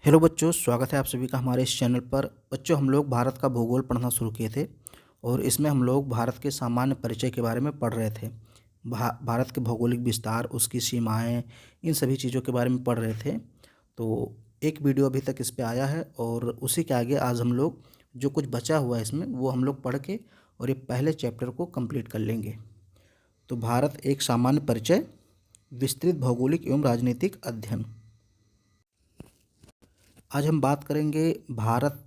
Hello बच्चों, स्वागत है आप सभी का हमारे इस चैनल पर। बच्चों, हम लोग भारत का भूगोल पढ़ना शुरू किए थे और इसमें हम लोग भारत के सामान्य परिचय के बारे में पढ़ रहे थे। भारत के भौगोलिक विस्तार, उसकी सीमाएं, इन सभी चीज़ों के बारे में पढ़ रहे थे। तो एक वीडियो अभी तक इस पे आया है और उसी के आगे आज हम लोग जो कुछ बचा हुआ है इसमें वो हम लोग पढ़ के और ये पहले चैप्टर को कंप्लीट कर लेंगे। तो भारत एक सामान्य परिचय, विस्तृत भौगोलिक एवं राजनीतिक अध्ययन। आज हम बात करेंगे भारत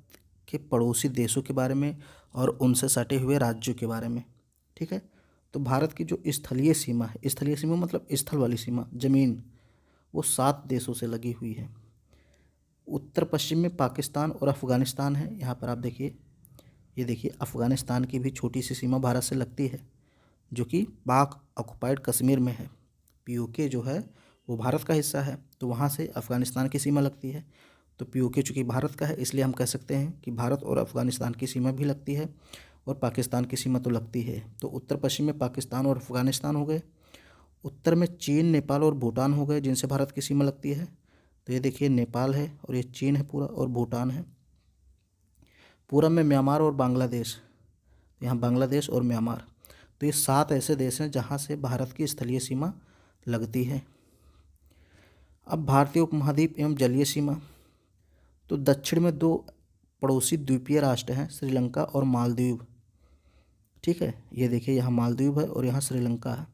के पड़ोसी देशों के बारे में और उनसे सटे हुए राज्यों के बारे में। ठीक है। तो भारत की जो स्थलीय सीमा है, स्थलीय सीमा मतलब स्थल वाली सीमा, जमीन, वो 7 देशों से लगी हुई है। उत्तर पश्चिम में पाकिस्तान और अफ़गानिस्तान है। यहाँ पर आप देखिए, ये देखिए अफ़गानिस्तान की भी छोटी सी सीमा भारत से लगती है, जो कि पाक ऑक्युपाइड कश्मीर में है। पीओके जो है वो भारत का हिस्सा है, तो वहाँ से अफ़गानिस्तान की सीमा लगती है। तो पीओके चूँकि भारत का है, इसलिए हम कह सकते हैं कि भारत और अफ़गानिस्तान की सीमा भी लगती है और पाकिस्तान की सीमा तो लगती है। तो उत्तर पश्चिम में पाकिस्तान और अफ़गानिस्तान हो गए। उत्तर में चीन, नेपाल और भूटान हो गए, जिनसे भारत की सीमा लगती है। तो ये देखिए नेपाल है और ये चीन है पूरा, और भूटान है। पूरब में म्यांमार और बांग्लादेश, यहाँ बांग्लादेश और म्यांमार। तो ये 7 ऐसे देश हैं जहाँ से भारत की स्थलीय सीमा लगती है। अब भारतीय उपमहाद्वीप एवं जलीय सीमा। तो दक्षिण में 2 पड़ोसी द्वीपीय राष्ट्र हैं, श्रीलंका और मालदीव। ठीक है, ये देखिए यहाँ मालदीव है और यहाँ श्रीलंका है।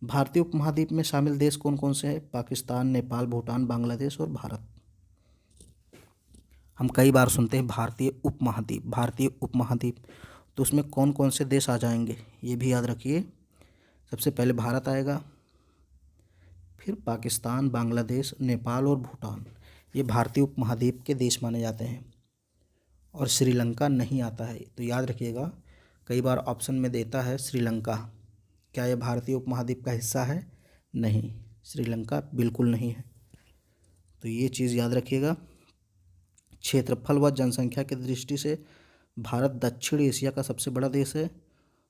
भारतीय उपमहाद्वीप में शामिल देश कौन कौन से हैं? पाकिस्तान, नेपाल, भूटान, बांग्लादेश और भारत। हम कई बार सुनते हैं भारतीय उपमहाद्वीप, भारतीय उपमहाद्वीप, तो उसमें कौन कौन से देश आ जाएंगे ये भी याद रखिए। सबसे पहले भारत आएगा, फिर पाकिस्तान, बांग्लादेश, नेपाल और भूटान। ये भारतीय उपमहाद्वीप के देश माने जाते हैं और श्रीलंका नहीं आता है। तो याद रखिएगा, कई बार ऑप्शन में देता है श्रीलंका। क्या यह भारतीय उपमहाद्वीप का हिस्सा है? नहीं, श्रीलंका बिल्कुल नहीं है। तो ये चीज़ याद रखिएगा। क्षेत्रफल व जनसंख्या की दृष्टि से भारत दक्षिण एशिया का सबसे बड़ा देश है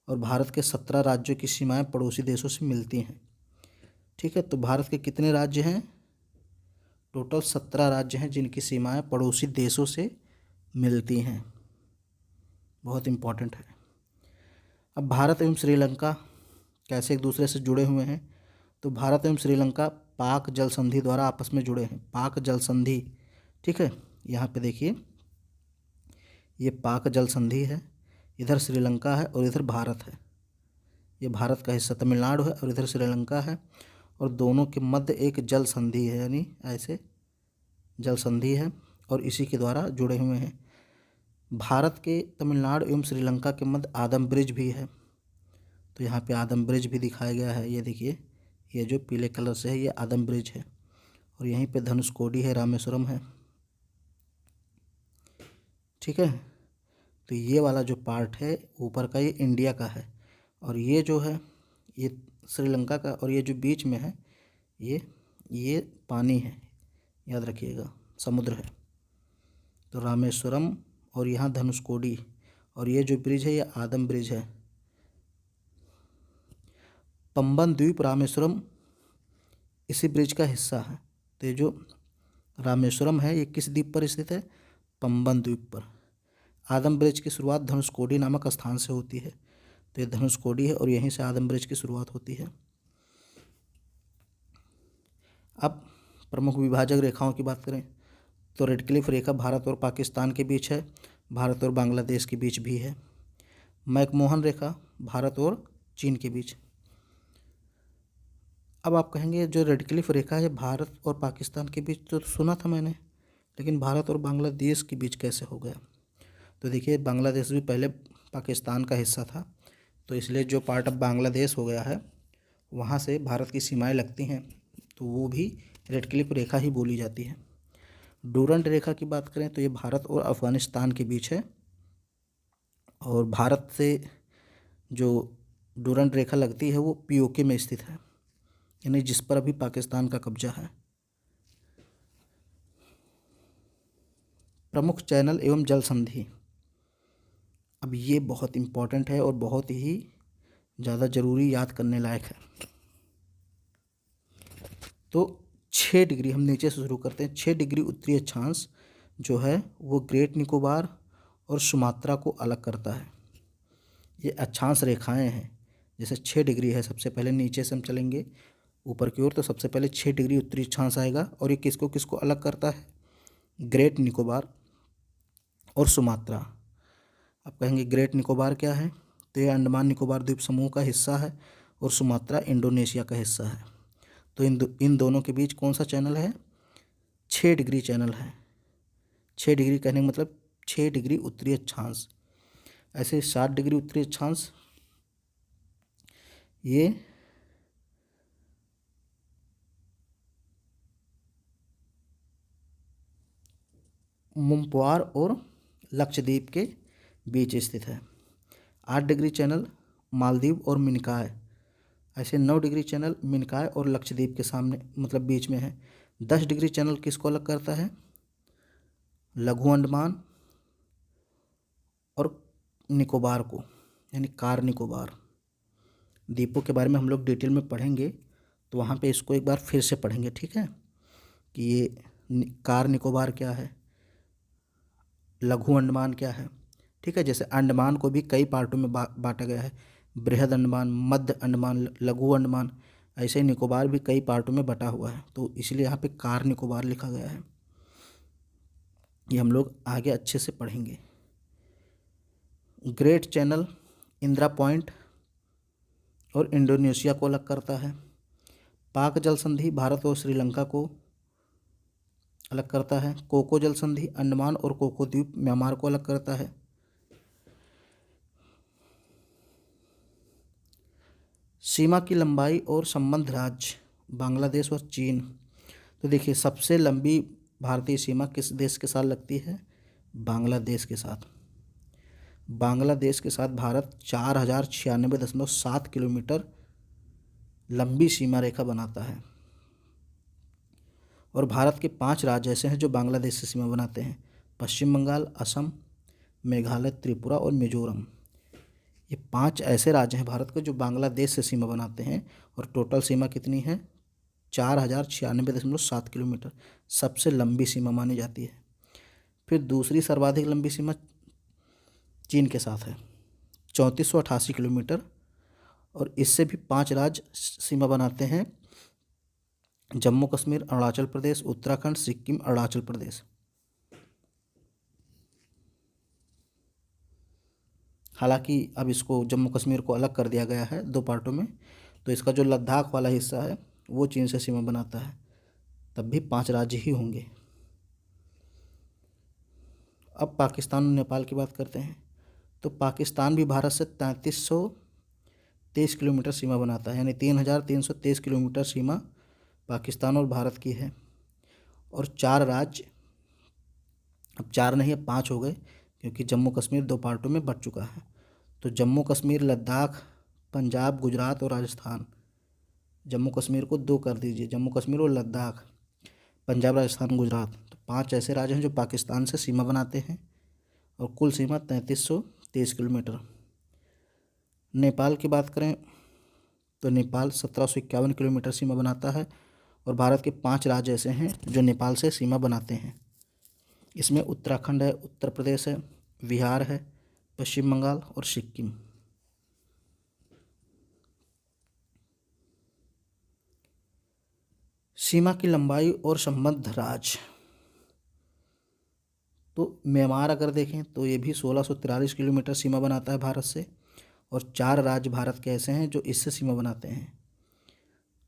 और भारत के 17 राज्यों की सीमाएं पड़ोसी देशों से मिलती हैं। ठीक है, तो भारत के कितने राज्य हैं? टोटल 17 राज्य हैं जिनकी सीमाएं पड़ोसी देशों से मिलती हैं। बहुत इम्पॉर्टेंट है। अब भारत एवं श्रीलंका कैसे एक दूसरे से जुड़े हुए हैं? तो भारत एवं श्रीलंका पाक जल संधि द्वारा आपस में जुड़े हैं, पाक जल संधि। ठीक है, यहाँ पे देखिए, ये पाक जल संधि है, इधर श्रीलंका है और इधर भारत है। ये भारत का हिस्सा तमिलनाडु है और इधर श्रीलंका है, और दोनों के मध्य एक जल संधि है, यानी ऐसे जल संधि है और इसी के द्वारा जुड़े हुए हैं। भारत के तमिलनाडु एवं श्रीलंका के मध्य आदम ब्रिज भी है। तो यहाँ पे आदम ब्रिज भी दिखाया गया है। ये देखिए, ये जो पीले कलर से है ये आदम ब्रिज है, और यहीं पे धनुषकोडी है, रामेश्वरम है। ठीक है, तो ये वाला जो पार्ट है ऊपर का, ये इंडिया का है, और ये जो है ये श्रीलंका का, और ये जो बीच में है ये पानी है, याद रखिएगा, समुद्र है। तो रामेश्वरम और यहाँ धनुषकोडी, और ये जो ब्रिज है ये आदम ब्रिज है। पंबन द्वीप रामेश्वरम इसी ब्रिज का हिस्सा है। तो ये जो रामेश्वरम है ये किस द्वीप पर स्थित है? पंबन द्वीप पर। आदम ब्रिज की शुरुआत धनुषकोडी नामक स्थान से होती है। तो ये धनुषकोडी है और यहीं से आदम ब्रिज की शुरुआत होती है। अब प्रमुख विभाजक रेखाओं की बात करें तो रेड क्लिफ रेखा भारत और पाकिस्तान के बीच है, भारत और बांग्लादेश के बीच भी है। मैकमोहन रेखा भारत और चीन के बीच। अब आप कहेंगे जो रेड क्लिफ रेखा है भारत और पाकिस्तान के बीच, तो सुना था मैंने, लेकिन भारत और बांग्लादेश के बीच कैसे हो गया? तो देखिए, बांग्लादेश भी पहले पाकिस्तान का हिस्सा था, तो इसलिए जो पार्ट अब बांग्लादेश हो गया है वहाँ से भारत की सीमाएं लगती हैं, तो वो भी रेड क्लिफ रेखा ही बोली जाती है। डूरंट रेखा की बात करें तो ये भारत और अफ़गानिस्तान के बीच है, और भारत से जो डूरंट रेखा लगती है वो पीओके में स्थित है, यानी जिस पर अभी पाकिस्तान का कब्जा है। प्रमुख चैनल एवं जल संधि। अब ये बहुत इम्पॉर्टेंट है और बहुत ही ज़्यादा ज़रूरी, याद करने लायक है। तो 6 डिग्री, हम नीचे से शुरू करते हैं, 6 डिग्री उत्तरी अक्षांश जो है वो ग्रेट निकोबार और सुमात्रा को अलग करता है। ये अक्षांश रेखाएं हैं, जैसे 6 डिग्री है, सबसे पहले नीचे से हम चलेंगे ऊपर की ओर, तो सबसे पहले 6 डिग्री उत्तरी अक्षांश आएगा और ये किसको किसको अलग करता है, ग्रेट निकोबार और सुमात्रा। आप कहेंगे ग्रेट निकोबार क्या है, तो ये अंडमान निकोबार द्वीप समूह का हिस्सा है और सुमात्रा इंडोनेशिया का हिस्सा है। तो इन दोनों के बीच कौन सा चैनल है, 6 डिग्री चैनल है। 6 डिग्री कहने का मतलब 6 डिग्री उत्तरी अक्षांश। ऐसे 60 डिग्री उत्तरी अक्षांश ये मुम्पुआर और लक्षद्वीप के बीच स्थित है। 8 डिग्री चैनल मालदीव और मिनकाय। ऐसे 9 डिग्री चैनल मिनकाय और लक्षद्वीप के सामने मतलब बीच में है। 10 डिग्री चैनल किसको अलग करता है, लघु अंडमान और निकोबार को, यानी कार निकोबार। द्वीपों के बारे में हम लोग डिटेल में पढ़ेंगे, तो वहाँ पे इसको एक बार फिर से पढ़ेंगे, ठीक है, कि ये कार निकोबार क्या है, लघु अंडमान क्या है। ठीक है, जैसे अंडमान को भी कई पार्टों में बांटा गया है, बृहद अंडमान, मध्य अंडमान, लघु अंडमान, ऐसे ही निकोबार भी कई पार्टों में बटा हुआ है, तो इसलिए यहाँ पे कार निकोबार लिखा गया है। ये हम लोग आगे अच्छे से पढ़ेंगे। ग्रेट चैनल इंदिरा पॉइंट और इंडोनेशिया को अलग करता है। पाक जल संधि भारत और श्रीलंका को अलग करता है। कोको जल संधि अंडमान और कोको द्वीप म्यांमार को अलग करता है। सीमा की लंबाई और संबंध राज्य बांग्लादेश और चीन। तो देखिए, सबसे लंबी भारतीय सीमा किस देश के साथ लगती है, बांग्लादेश के साथ। बांग्लादेश के साथ भारत 4096.7 किलोमीटर लंबी सीमा रेखा बनाता है। और भारत के 5 राज्य ऐसे हैं जो बांग्लादेश से सीमा बनाते हैं, पश्चिम बंगाल, असम, मेघालय, त्रिपुरा और मिजोरम। ये 5 ऐसे राज्य हैं भारत के जो बांग्लादेश से सीमा बनाते हैं। और टोटल सीमा कितनी है, 4096.7 किलोमीटर, सबसे लंबी सीमा मानी जाती है। फिर दूसरी सर्वाधिक लंबी सीमा चीन के साथ है, 3488 किलोमीटर। और इससे भी 5 राज्य सीमा बनाते हैं, जम्मू कश्मीर, अरुणाचल प्रदेश, उत्तराखंड, सिक्किम, अरुणाचल प्रदेश। हालांकि अब इसको जम्मू कश्मीर को अलग कर दिया गया है 2 पार्टों में, तो इसका जो लद्दाख वाला हिस्सा है वो चीन से सीमा बनाता है, तब भी 5 राज्य ही होंगे। अब पाकिस्तान और नेपाल की बात करते हैं। तो पाकिस्तान भी भारत से 3323 किलोमीटर सीमा बनाता है, यानी 3323 किलोमीटर सीमा पाकिस्तान और भारत की है। और 4 राज्य, अब 4 नहीं अब 5 हो गए, क्योंकि जम्मू कश्मीर 2 पार्टों में बट चुका है। तो जम्मू कश्मीर, लद्दाख, पंजाब, गुजरात और राजस्थान। जम्मू कश्मीर को 2 कर दीजिए, जम्मू कश्मीर और लद्दाख, पंजाब, राजस्थान, गुजरात। तो 5 ऐसे राज्य हैं जो पाकिस्तान से सीमा बनाते हैं और कुल सीमा 3323 किलोमीटर। नेपाल की बात करें तो नेपाल 1751 किलोमीटर सीमा बनाता है। और भारत के 5 राज्य ऐसे हैं जो नेपाल से सीमा बनाते हैं। इसमें उत्तराखंड है, उत्तर प्रदेश है, बिहार है, पश्चिम बंगाल और सिक्किम। सीमा की लंबाई और संबद्ध राज्य, तो म्यांमार अगर देखें तो ये भी 1643 किलोमीटर सीमा बनाता है भारत से। और 4 राज्य भारत के ऐसे हैं जो इससे सीमा बनाते हैं,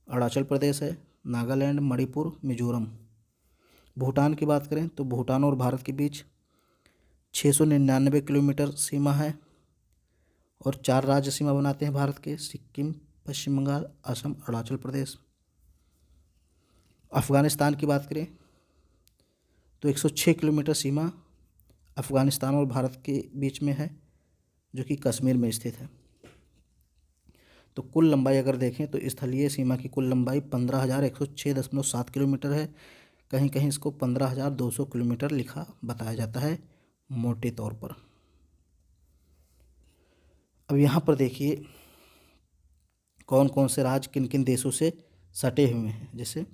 अरुणाचल प्रदेश है, नागालैंड, मणिपुर, मिजोरम। भूटान की बात करें तो भूटान और भारत के बीच 699 किलोमीटर सीमा है और 4 राज्य सीमा बनाते हैं भारत के, सिक्किम, पश्चिम बंगाल, असम, अरुणाचल प्रदेश। अफ़गानिस्तान की बात करें तो 106 किलोमीटर सीमा अफ़गानिस्तान और भारत के बीच में है, जो कि कश्मीर में स्थित है। तो कुल लंबाई अगर देखें तो स्थलीय सीमा की कुल लंबाई 15,106.7 किलोमीटर है। कहीं कहीं इसको 15,200 किलोमीटर लिखा बताया जाता है मोटे तौर पर। अब यहाँ पर देखिए कौन कौन से राज्य किन किन देशों से सटे हुए हैं। जैसे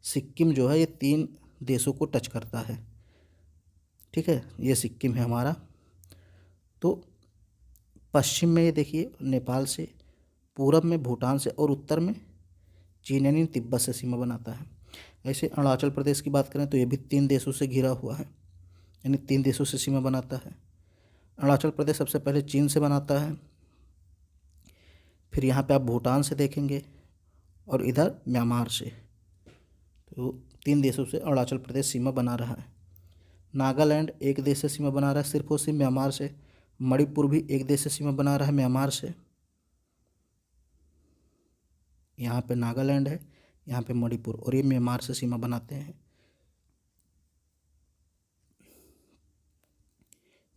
सिक्किम जो है ये 3 देशों को टच करता है। ठीक है, ये सिक्किम है हमारा। तो पश्चिम में ये देखिए नेपाल से, पूरब में भूटान से और उत्तर में चीन यानी तिब्बत से सीमा बनाता है। ऐसे अरुणाचल प्रदेश की बात करें तो ये भी 3 देशों से घिरा हुआ है, यानी 3 देशों से सीमा बनाता है। अरुणाचल प्रदेश सबसे पहले चीन से बनाता है, फिर यहाँ पे आप भूटान से देखेंगे और इधर म्यांमार से। तो 3 देशों से अरुणाचल प्रदेश सीमा बना रहा है। नागालैंड एक देश से सीमा बना रहा है सिर्फ और सिर्फ म्यांमार से। मणिपुर भी एक देश से सीमा बना रहा है म्यांमार से। यहाँ पे नागालैंड है, यहाँ पे मणिपुर, और ये म्यांमार से सीमा बनाते हैं।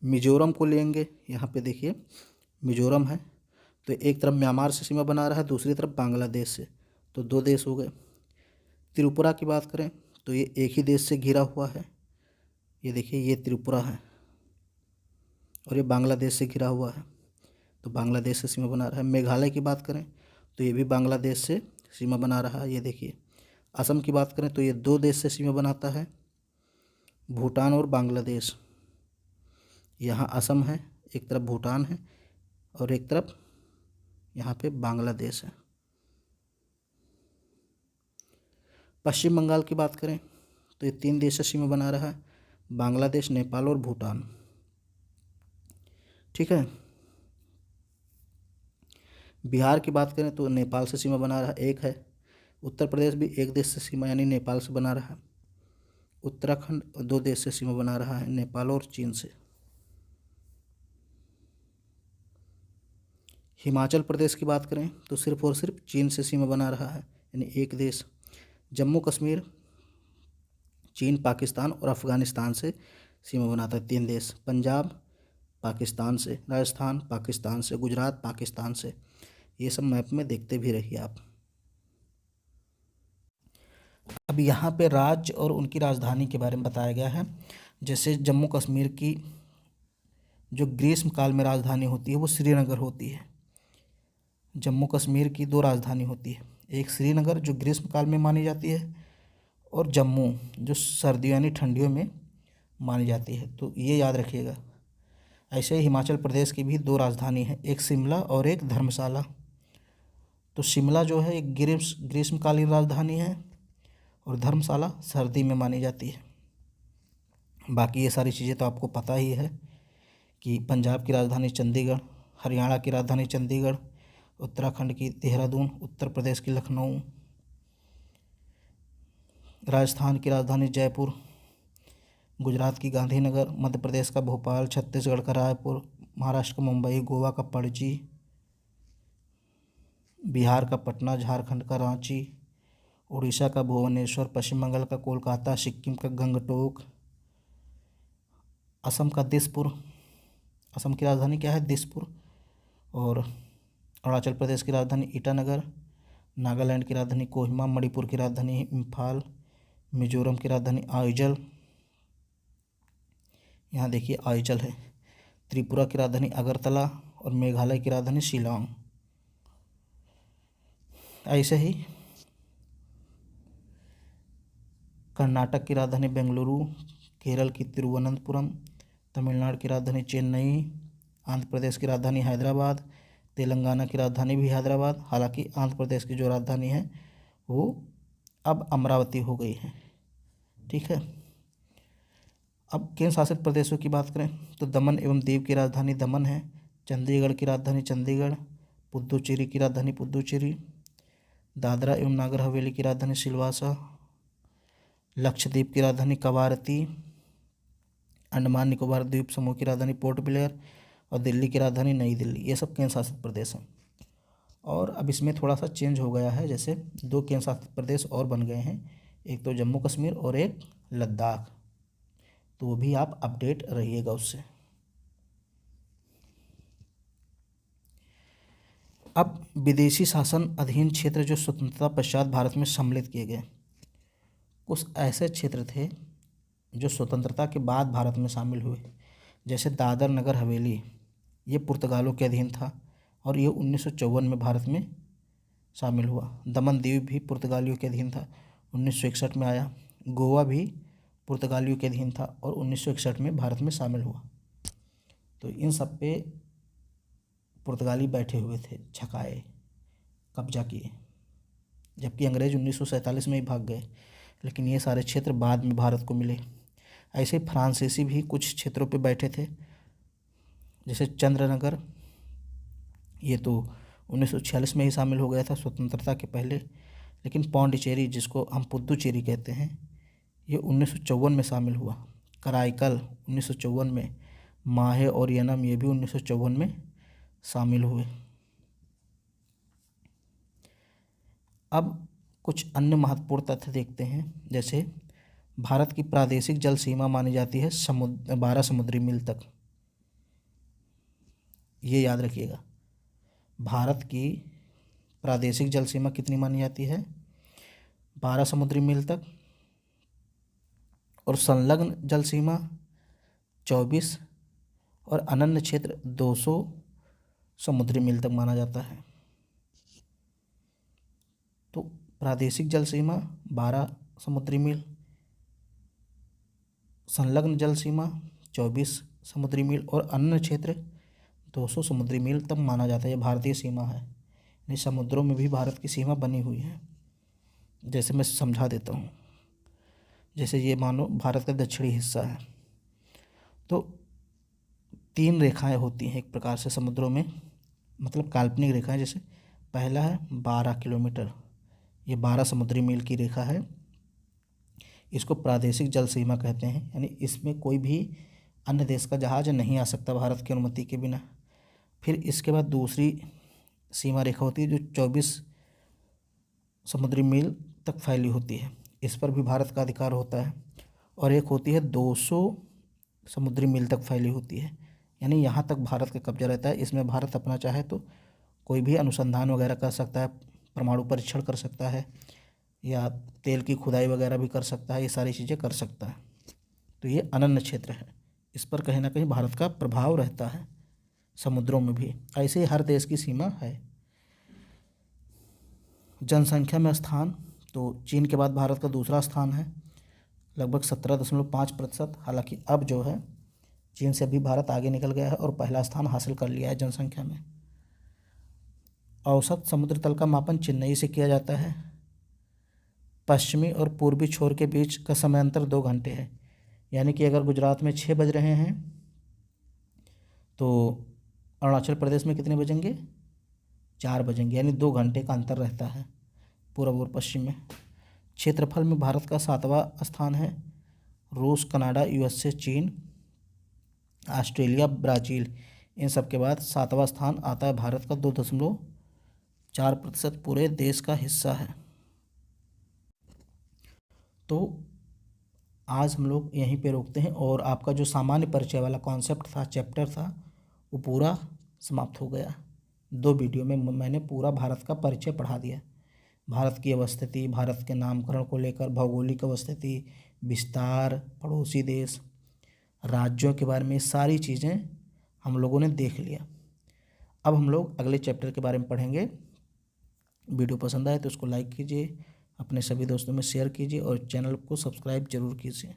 मिजोरम को लेंगे, यहाँ पे देखिए मिजोरम है, तो एक तरफ म्यांमार से सीमा बना रहा है, दूसरी तरफ बांग्लादेश से, तो 2 देश हो गए। त्रिपुरा की बात करें तो ये एक ही देश से घिरा हुआ है, ये देखिए ये त्रिपुरा है, और ये बांग्लादेश से घिरा हुआ है, तो बांग्लादेश से सीमा बना रहा है। मेघालय की बात करें तो ये भी बांग्लादेश से सीमा बना रहा है, ये देखिए। असम की बात करें तो ये 2 देश से सीमा बनाता है, भूटान और बांग्लादेश। यहाँ असम है, एक तरफ भूटान है और एक तरफ यहाँ पे बांग्लादेश है। पश्चिम बंगाल की बात करें तो ये 3 देश से सीमा बना रहा है, बांग्लादेश, नेपाल और भूटान। ठीक है। बिहार की बात करें तो नेपाल से सीमा बना रहा है, एक है। उत्तर प्रदेश भी एक देश से सीमा यानी नेपाल से बना रहा है। उत्तराखंड 2 देश से सीमा बना रहा है, नेपाल और चीन से। हिमाचल प्रदेश की बात करें तो सिर्फ और सिर्फ चीन से सीमा बना रहा है, यानी एक देश। जम्मू कश्मीर चीन, पाकिस्तान और अफ़गानिस्तान से सीमा बनाता है, 3 देश। पंजाब पाकिस्तान से, राजस्थान पाकिस्तान से, गुजरात पाकिस्तान से। ये सब मैप में देखते भी रहिए आप। अब यहाँ पे राज्य और उनकी राजधानी के बारे में बताया गया है। जैसे जम्मू कश्मीर की जो ग्रीष्म काल में राजधानी होती है वो श्रीनगर होती है। जम्मू कश्मीर की 2 राजधानी होती है, एक श्रीनगर जो ग्रीष्म काल में मानी जाती है, और जम्मू जो सर्दियों यानी ठंडियों में मानी जाती है, तो ये याद रखिएगा। ऐसे ही हिमाचल प्रदेश की भी 2 राजधानी है, एक शिमला और एक धर्मशाला। तो शिमला जो है एक ग्रीष्मकालीन राजधानी है और धर्मशाला सर्दी में मानी जाती है। बाकी ये सारी चीज़ें तो आपको पता ही है कि पंजाब की राजधानी चंडीगढ़, हरियाणा की राजधानी चंडीगढ़, उत्तराखंड की देहरादून, उत्तर प्रदेश की लखनऊ, राजस्थान की राजधानी जयपुर, गुजरात की गांधीनगर, मध्य प्रदेश का भोपाल, छत्तीसगढ़ का रायपुर, महाराष्ट्र का मुंबई, गोवा का पणजी, बिहार का पटना, झारखंड का रांची, उड़ीसा का भुवनेश्वर, पश्चिम बंगाल का कोलकाता, सिक्किम का गंगटोक, असम का दिसपुर, असम की राजधानी क्या है दिसपुर, और अरुणाचल प्रदेश की राजधानी ईटानगर, नागालैंड की राजधानी कोहिमा, मणिपुर की राजधानी इम्फाल, मिजोरम की राजधानी आइजल, यहाँ देखिए आइजल है, त्रिपुरा की राजधानी अगरतला और मेघालय की राजधानी शिलांग। ऐसे ही कर्नाटक की राजधानी बेंगलुरु, केरल की तिरुवनंतपुरम, तमिलनाडु की राजधानी चेन्नई, आंध्र प्रदेश की राजधानी हैदराबाद, तेलंगाना की राजधानी भी हैदराबाद। हालांकि आंध्र प्रदेश की जो राजधानी है वो अब अमरावती हो गई है। ठीक है। अब केंद्र शासित प्रदेशों की बात करें तो दमन एवं दीव की राजधानी दमन है, चंडीगढ़ की राजधानी चंडीगढ़, पुद्दुचेरी की राजधानी पुद्दुचेरी, दादरा एवं नागर हवेली की राजधानी सिलवासा, लक्षद्वीप की राजधानी कवारती, अंडमान निकोबार द्वीप समूह की राजधानी पोर्ट ब्लेयर और दिल्ली की राजधानी नई दिल्ली। ये सब केंद्र शासित प्रदेश हैं। और अब इसमें थोड़ा सा चेंज हो गया है, जैसे 2 केंद्र शासित प्रदेश और बन गए हैं, एक तो जम्मू कश्मीर और एक लद्दाख, तो वो भी आप अपडेट रहिएगा उससे। अब विदेशी शासन अधीन क्षेत्र जो स्वतंत्रता पश्चात भारत में सम्मिलित किए गए, कुछ ऐसे क्षेत्र थे जो स्वतंत्रता के बाद भारत में शामिल हुए। जैसे दादर नगर हवेली, ये पुर्तगालों के अधीन था और ये 1954 में भारत में शामिल हुआ। दमन दीव भी पुर्तगालियों के अधीन था, 1961 में आया। गोवा भी पुर्तगालियों के अधीन था और 1961 में भारत में शामिल हुआ। तो इन सब पे पुर्तगाली बैठे हुए थे, छकाए, कब्जा किए, जबकि अंग्रेज 1947 में ही भाग गए, लेकिन ये सारे क्षेत्र बाद में भारत को मिले। ऐसे फ्रांसीसी भी कुछ क्षेत्रों पे बैठे थे, जैसे चंद्रनगर, ये तो 1946 में ही शामिल हो गया था स्वतंत्रता के पहले। लेकिन पौंडीचेरी, जिसको हम पुद्दुचेरी कहते हैं, ये 1954 में शामिल हुआ। कराईकल 1954 में, माहे और यनम ये भी 1954 में शामिल हुए। अब कुछ अन्य महत्वपूर्ण तथ्य देखते हैं, जैसे भारत की प्रादेशिक जल सीमा मानी जाती है 12 समुद्री मील तक। ये याद रखिएगा, भारत की प्रादेशिक जल सीमा कितनी मानी जाती है? 12 समुद्री मील तक। और संलग्न जल सीमा 24 और अनन्य क्षेत्र 200 समुद्री मील तक माना जाता है। तो प्रादेशिक जल सीमा 12 समुद्री मील, संलग्न जल सीमा 24 समुद्री मील और अनन्य क्षेत्र 200 समुद्री मील तक माना जाता है। ये भारतीय सीमा है, यानी समुद्रों में भी भारत की सीमा बनी हुई है। जैसे मैं समझा देता हूँ, जैसे ये मानो भारत का दक्षिणी हिस्सा है, तो 3 रेखाएं होती हैं एक प्रकार से समुद्रों में, मतलब काल्पनिक रेखाएं। जैसे पहला है 12 किलोमीटर, ये 12 समुद्री मील की रेखा है, इसको प्रादेशिक जल सीमा कहते हैं, यानी इसमें कोई भी अन्य देश का जहाज नहीं आ सकता भारत की अनुमति के बिना। फिर इसके बाद दूसरी सीमा रेखा होती है जो 24 समुद्री मील तक फैली होती है, इस पर भी भारत का अधिकार होता है। और एक होती है 200 समुद्री मील तक फैली होती है, यानी यहाँ तक भारत का कब्जा रहता है। इसमें भारत अपना चाहे तो कोई भी अनुसंधान वगैरह कर सकता है, परमाणु परीक्षण कर सकता है, या तेल की खुदाई वगैरह भी कर सकता है, ये सारी चीज़ें कर सकता है। तो ये अनन्य क्षेत्र है, इस पर कहीं ना कहीं भारत का प्रभाव रहता है समुद्रों में भी। ऐसे ही हर देश की सीमा है। जनसंख्या में स्थान, तो चीन के बाद भारत का दूसरा स्थान है, लगभग 17.5%। हालांकि अब जो है चीन से भी भारत आगे निकल गया है और पहला स्थान हासिल कर लिया है जनसंख्या में। औसत समुद्र तल का मापन चेन्नई से किया जाता है। पश्चिमी और पूर्वी छोर के बीच का समय अंतर 2 घंटे है, यानी कि अगर गुजरात में 6 बज रहे हैं तो अरुणाचल प्रदेश में कितने बजेंगे? 4 बजेंगे, यानी 2 घंटे का अंतर रहता है पूर्व और पश्चिम में। क्षेत्रफल में भारत का 7वां स्थान है। रूस, कनाडा, यूएसए, चीन, ऑस्ट्रेलिया, ब्राज़ील, इन सब के बाद 7वां स्थान आता है भारत का। 2.4% पूरे देश का हिस्सा है। तो आज हम लोग यहीं पे रोकते हैं, और आपका जो सामान्य परिचय वाला कॉन्सेप्ट था, चैप्टर था, वो पूरा समाप्त हो गया। 2 वीडियो में मैंने पूरा भारत का परिचय पढ़ा दिया। भारत की अवस्थिति, भारत के नामकरण को लेकर भौगोलिक अवस्थिति, विस्तार, पड़ोसी देश, राज्यों के बारे में सारी चीज़ें हम लोगों ने देख लिया। अब हम लोग अगले चैप्टर के बारे में पढ़ेंगे। वीडियो पसंद आए तो उसको लाइक कीजिए, अपने सभी दोस्तों में शेयर कीजिए और चैनल को सब्सक्राइब जरूर कीजिए।